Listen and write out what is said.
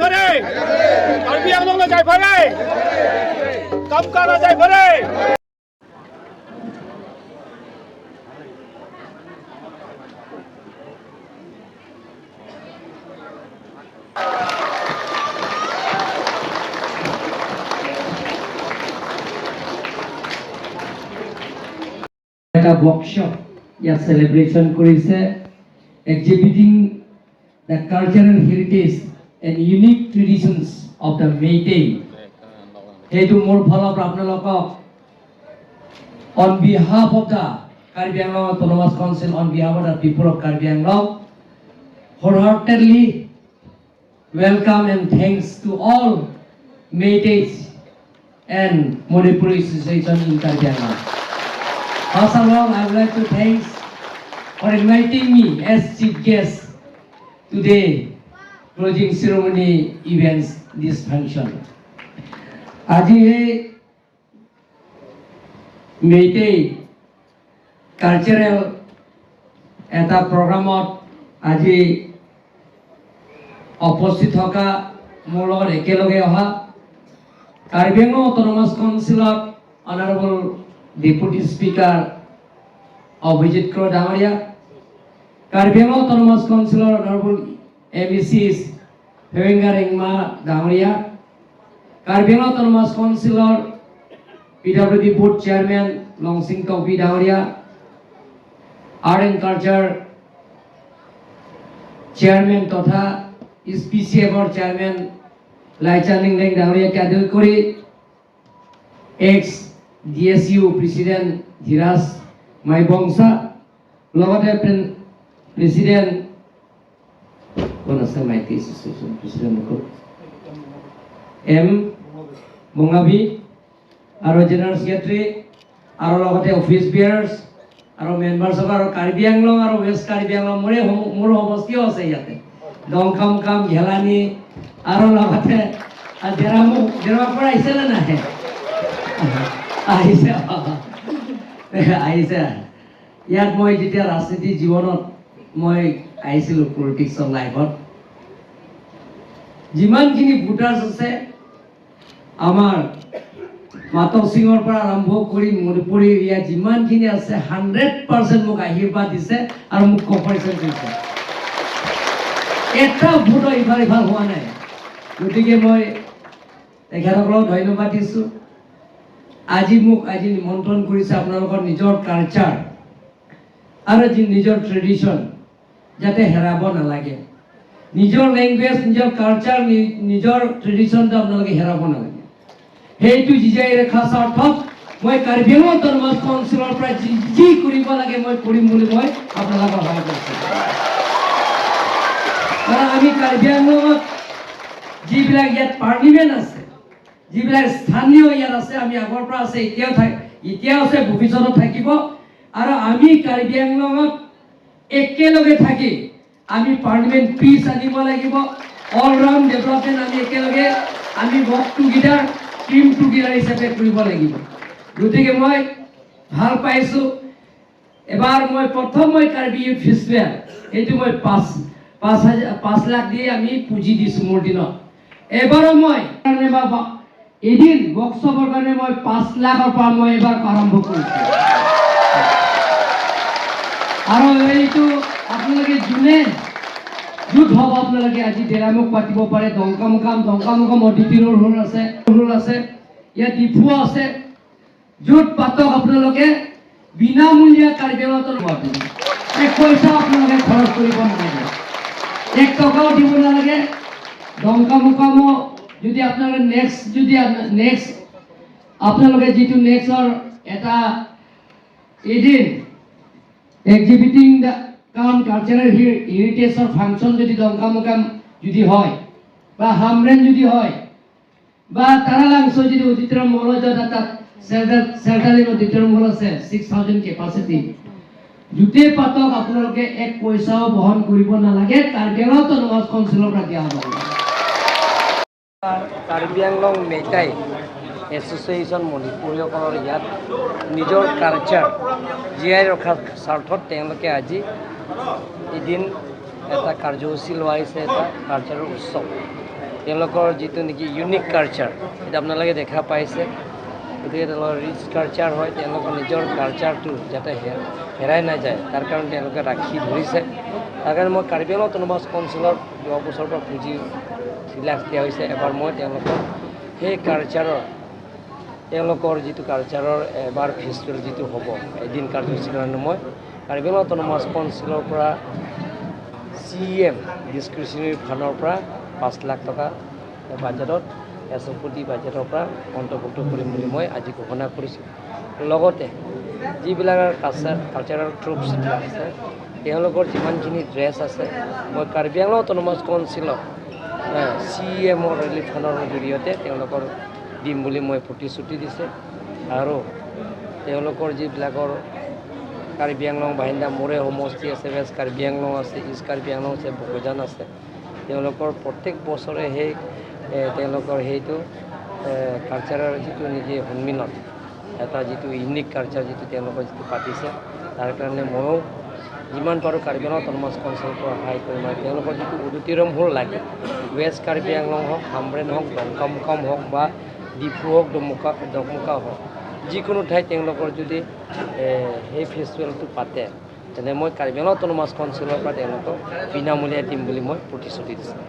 भरे कार्बी आंगलंग जाय भरे कमकाना जाय भरे এটা workshop ইয়াত celebration কৰিছে exhibiting the cultural heritage and unique traditions of the Meitei হেতু মোৰ ফালৰ পৰা আপোনালোকক on behalf of the Karbi Anglong Autonomous Council on behalf of the people of Karbi Anglong wholeheartedly welcome and thanks to all Meiteis and Manipuri association in Karbi Anglong. First of all, I would like to thank for inviting me as chief guest today closing ceremony events this function. Aji hai Meitei cultural eta programot aji opposite hoka molor ekeloge oha Karbi Anglong Autonomous Council Honorable Deputy Speaker Abhijit Kro Damaria, Karbi Anglong Autonomous Council Honorable MCs Hewengar Engma Damaria, Karbi Anglong Autonomous Council PWD Board Chairman Longsing Topi Damaria, Art and Culture Chairman Totha SPCA Board Chairman Laichaning Leng Damaria Kadil Kori, ex DSU President Dhiras Maibongsa, লগতে President কোন আছে মাইতি association president M Bungabi আৰু general secretary আৰু লগতে office বিয়াৰ্স আৰু মেম্বাৰ্স of আৰু কাৰ্বি আংলং আৰু ওয়েস্ট কাৰ্বি আংলং মোৰ সমষ্টিও আছে ইয়াতে দংকাম কাম ঘেলানি আৰু লগতে জেৰামুখ পৰা আহিছে নে নাহে আহিছে ইয়াত মই যেতিয়া ৰাজনীতি জীৱনত মই আহিছিলোঁ পলিটিক্সৰ লাইফত যিমানখিনি ভোটাৰ্ছ আছে আমাৰ মাতক সিঙৰ পৰা আৰম্ভ কৰি মণিপুৰী এৰিয়া যিমানখিনি আছে 100% মোক আশীৰ্বাদ দিছে আৰু মোক কপাৰেশ্যন কৰিছে এটা ভোটো ইফাল ইফাল হোৱা নাই গতিকে মই তেখেতসকলক ধন্যবাদ দিছোঁ আজি নিমন্ত্ৰণ কৰিছে আপোনালোকৰ নিজৰ কালচাৰ আৰু নিজৰ ট্ৰেডিশ্যন যাতে হেৰাব নালাগে নিজৰ লেংগুৱেজ নিজৰ কালচাৰ নিজৰ ট্ৰেডিশ্যনটো আপোনালোকে হেৰাব নালাগে সেইটো জীয়াই ৰখাৰ স্বাৰ্থত মই কাৰ্বি আংলং অটোনমাছ কাউন্সিলৰ পৰা যি কৰিব লাগে মই কৰিম বুলি মই আপোনালোকক সহায় কৰিছোঁ কাৰণ আমি কাৰ্বি আংলঙত যিবিলাক ইয়াত পাৰ্লিমেণ্ট আছে যিবিলাক স্থানীয় ইয়াত আছে আমি আগৰ পৰা আছে এতিয়াও আছে ভৱিষ্যতত থাকিব আৰু আমি কাৰ্বি আংলঙত একেলগে থাকি আমি পাৰ্লিমেণ্ট পিচ আনিব লাগিব অল ৰাউণ্ড ডেভেলপমেণ্ট আমি একেলগে আমি ৱৰ্ক টুগেডাৰ টিম টুগেডাৰ হিচাপে কৰিব লাগিব গতিকে মই ভাল পাইছোঁ এবাৰ মই প্ৰথম কাৰ্বি ইউথ ফেষ্টিভেল এইটো মই 5 লাখ দিয়ে আমি পুঁজি দিছোঁ মোৰ দিনত এবাৰো মই এদিন ৱৰ্কশ্বপৰ কাৰণে মই 5 লাখৰ পৰা মই এবাৰ আৰম্ভ কৰিছোঁ আৰু এইটো আপোনালোকে যুদ্ধ হ'ব আপোনালোকে আজি ডেৰামুখ পাতিব পাৰে দংকামুকাম অডিটিৰৰ ৰোল আছে ইয়াত ডিফু আছে যুদ্ধ পাতক আপোনালোকে বিনামূলীয়া কাৰ্বি আংলঙত এক পইচা আপোনালোকে খৰচ কৰিব নালাগে 1 টকাও দিব নালাগে দংকামুকামো যদি আপোনালোকে নেক্সট আপোনালোকে যিটো নেক্সটৰ এটা এদিন এক্সিবিটিং দ্য কালচাৰেল হেৰিটেজৰ ফাংচন যদি দংকামুকাম যদি হয় বা হামৰেন যদি হয় বা তাৰালাংশ যদি অডিটৰিয়াম মল তাত চেণ্ট্ৰেল অডিটৰিয়াম মল আছে 6000 কেপাচিটি জুতে পাতক আপোনালোকে 1 পইচাও বহন কৰিব নালাগে কাৰ্বি আংলং অটোনমাছ কাউন্সিলৰ পৰা দিয়া হ'ব কাৰ্বি আংলং মেইটাই এছ'চিয়েশ্যন মণিপুৰীসকলৰ ইয়াত নিজৰ কালচাৰ জীয়াই ৰখাৰ স্বাৰ্থত তেওঁলোকে আজি এদিন এটা কাৰ্যসূচী লোৱা হৈছে, এটা কালচাৰৰ উৎসৱ। তেওঁলোকৰ যিটো নেকি ইউনিক কালচাৰ, সেইটো আপোনালোকে দেখা পাইছে। গতিকে তেওঁলোকৰ ৰিচ কালচাৰ হয়, তেওঁলোকৰ নিজৰ কালচাৰটো যাতে হেৰাই নাযায় তাৰ কাৰণে তেওঁলোকে ৰাখি ধৰিছে। তাৰ কাৰণে মই কাৰ্বি আংলং অট'নমাছ কাউন্সিলত যোৱা বছৰৰ পৰা পুঁজি চিলাক দিয়া হৈছে। এবাৰ মই তেওঁলোকৰ সেই কালচাৰৰ, তেওঁলোকৰ যিটো কালচাৰৰ এবাৰ ফেষ্টিভেল যিটো হ'ব, এদিন কাৰ্যসূচীৰ কাৰণে মই কাৰ্বি আংলং অট'নমাছ কাউন্সিলৰ পৰা CM ডিছক্ৰিপশ্যনেৰী ফাণ্ডৰ পৰা 5 লাখ টকা বাজেটত এছঅ'পি বাজেটৰ পৰা অন্তৰ্ভুক্ত কৰিম বুলি মই আজি ঘোষণা কৰিছোঁ। লগতে যিবিলাক কালচাৰেল ট্ৰুপছ আছে, তেওঁলোকৰ যিমানখিনি ড্ৰেছ আছে, মই কাৰ্বি আংলং অট'নমাছ কাউন্সিলত CM ৰিলিফ ফাণ্ডৰ জৰিয়তে তেওঁলোকৰ দিম বুলি মই প্ৰতিশ্ৰুতি দিছে। আৰু তেওঁলোকৰ যিবিলাকৰ কাৰ্বি আংলং বাহিন্দা মোৰে সমষ্টি আছে, ৱেষ্ট কাৰ্বি আংলং আছে, ইষ্ট কাৰ্বি আংলং আছে, বকৈজান আছে, তেওঁলোকৰ প্ৰত্যেক বছৰে সেই তেওঁলোকৰ সেইটো কালচাৰৰ যিটো নেকি সন্মিলন, এটা যিটো ইউনিক কালচাৰ যিটো তেওঁলোকৰ যিটো পাতিছে, তাৰ কাৰণে ময়ো যিমান পাৰোঁ কাৰ্বি আংলং অট'নমাছ কাউন্সিলৰ পৰা সহায় কৰিম। আৰু তেওঁলোকৰ যিটো অডিটৰিয়াম হ'ল লাগে, ৱেষ্ট কাৰ্বি আংলং হওক, হামৰেন হওক, দমকামুকাম হওক বা ডিফু হওক, ডমকা হওক, যিকোনো ঠাইত তেওঁলোকৰ যদি সেই ফেষ্টিভেলটো পাতে, তেনে মই কাৰ্বি আংলং অট'নমাছ কাউন্সিলৰ পৰা তেওঁলোকক বিনামূলীয়া দিম বুলি মই প্ৰতিশ্ৰুতি দিছোঁ।